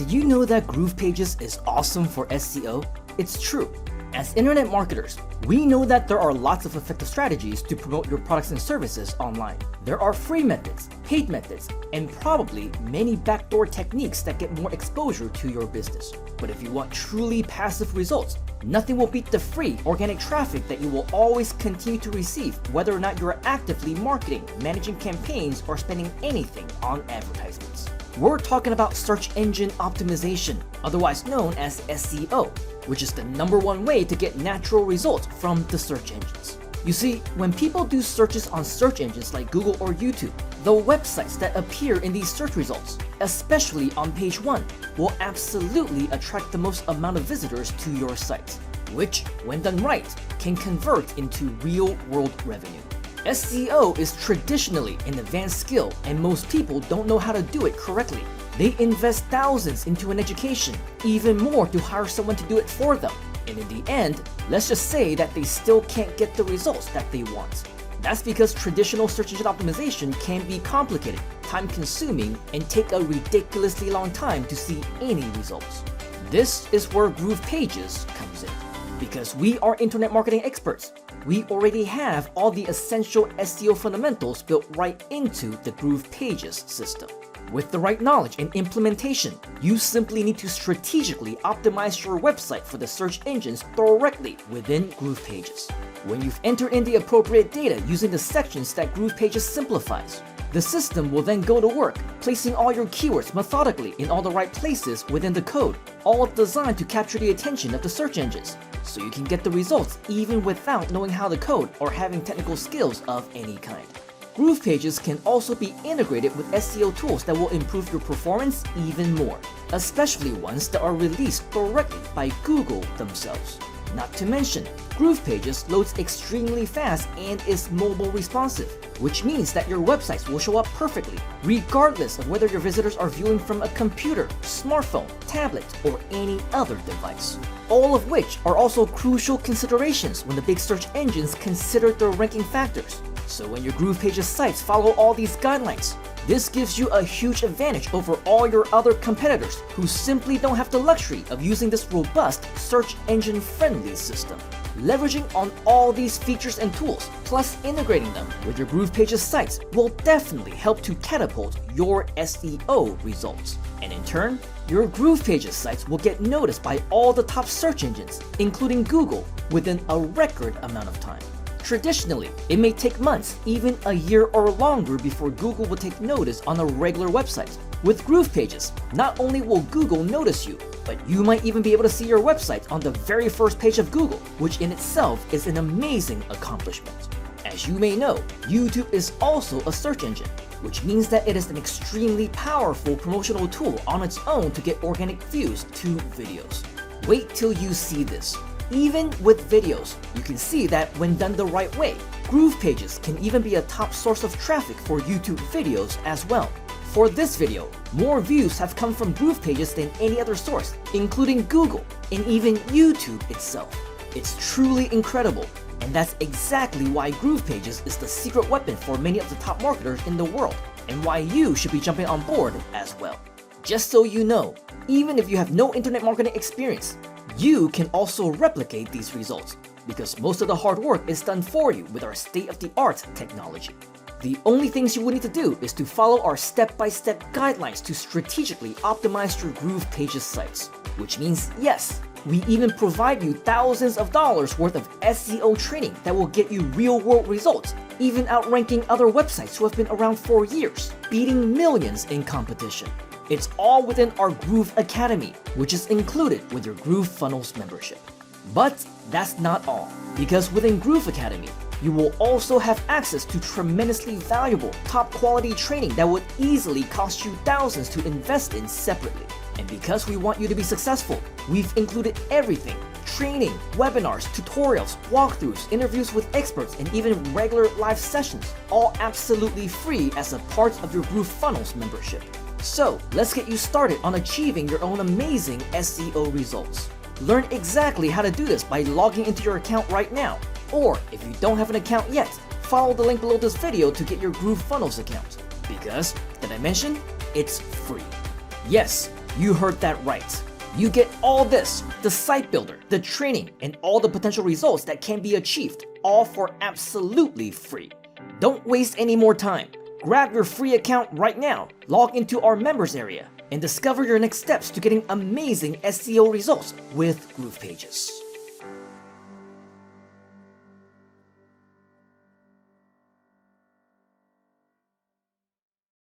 Did you know that GroovePages is awesome for SEO? It's true. As internet marketers, we know that there are lots of effective strategies to promote your products and services online. There are free methods, paid methods, and probably many backdoor techniques that get more exposure to your business. But if you want truly passive results, nothing will beat the free organic traffic that you will always continue to receive, whether or not you're actively marketing, managing campaigns, or spending anything on advertisements. We're talking about search engine optimization, otherwise known as SEO, which is the #1 way to get natural results from the search engines. You see, when people do searches on search engines like Google or YouTube, the websites that appear in these search results, especially on page 1, will absolutely attract the most amount of visitors to your site, which, when done right, can convert into real-world revenue. SEO is traditionally an advanced skill, and most people don't know how to do it correctly. They invest thousands into an education, even more to hire someone to do it for them. And in the end, let's just say that they still can't get the results that they want. That's because traditional search engine optimization can be complicated, time-consuming, and take a ridiculously long time to see any results. This is where GroovePages comes in. Because we are internet marketing experts, we already have all the essential SEO fundamentals built right into the GroovePages system. With the right knowledge and implementation, you simply need to strategically optimize your website for the search engines directly within GroovePages. When you've entered in the appropriate data using the sections that GroovePages simplifies, the system will then go to work, placing all your keywords methodically in all the right places within the code, all designed to capture the attention of the search engines, so you can get the results even without knowing how to code or having technical skills of any kind. GroovePages can also be integrated with SEO tools that will improve your performance even more, especially ones that are released directly by Google themselves. Not to mention, GroovePages loads extremely fast and is mobile responsive, which means that your websites will show up perfectly, regardless of whether your visitors are viewing from a computer, smartphone, tablet, or any other device. All of which are also crucial considerations when the big search engines consider their ranking factors. So when your GroovePages sites follow all these guidelines, this gives you a huge advantage over all your other competitors who simply don't have the luxury of using this robust search engine friendly system. Leveraging on all these features and tools, plus integrating them with your GroovePages sites will definitely help to catapult your SEO results. And in turn, your GroovePages sites will get noticed by all the top search engines, including Google, within a record amount of time. Traditionally, it may take months, even a year or longer before Google will take notice on a regular website. With GroovePages, not only will Google notice you, but you might even be able to see your website on the very first page of Google, which in itself is an amazing accomplishment. As you may know, YouTube is also a search engine, which means that it is an extremely powerful promotional tool on its own to get organic views to videos. Wait till you see this. Even with videos, you can see that when done the right way, GroovePages can even be a top source of traffic for YouTube videos as well. For this video, more views have come from GroovePages than any other source, including Google and even YouTube itself. It's truly incredible, and that's exactly why GroovePages is the secret weapon for many of the top marketers in the world, and why you should be jumping on board as well. Just so you know, even if you have no internet marketing experience, you can also replicate these results, because most of the hard work is done for you with our state-of-the-art technology. The only things you will need to do is to follow our step-by-step guidelines to strategically optimize your GroovePages sites, which means yes, we even provide you thousands of dollars worth of SEO training that will get you real-world results, even outranking other websites who have been around for years, beating millions in competition. It's all within our Groove Academy, which is included with your GrooveFunnels membership. But that's not all, because within Groove Academy, you will also have access to tremendously valuable, top-quality training that would easily cost you thousands to invest in separately. And because we want you to be successful, we've included everything: training, webinars, tutorials, walkthroughs, interviews with experts, and even regular live sessions, all absolutely free as a part of your GrooveFunnels membership. So let's get you started on achieving your own amazing SEO results. Learn exactly how to do this by logging into your account right now. Or if you don't have an account yet, follow the link below this video to get your GrooveFunnels account. Because, did I mention, it's free. Yes, You heard that right. You get all this, the site builder, the training, and all the potential results that can be achieved, all for absolutely free. Don't waste any more time. Grab your free account right now, log into our members area, and discover your next steps to getting amazing SEO results with GroovePages.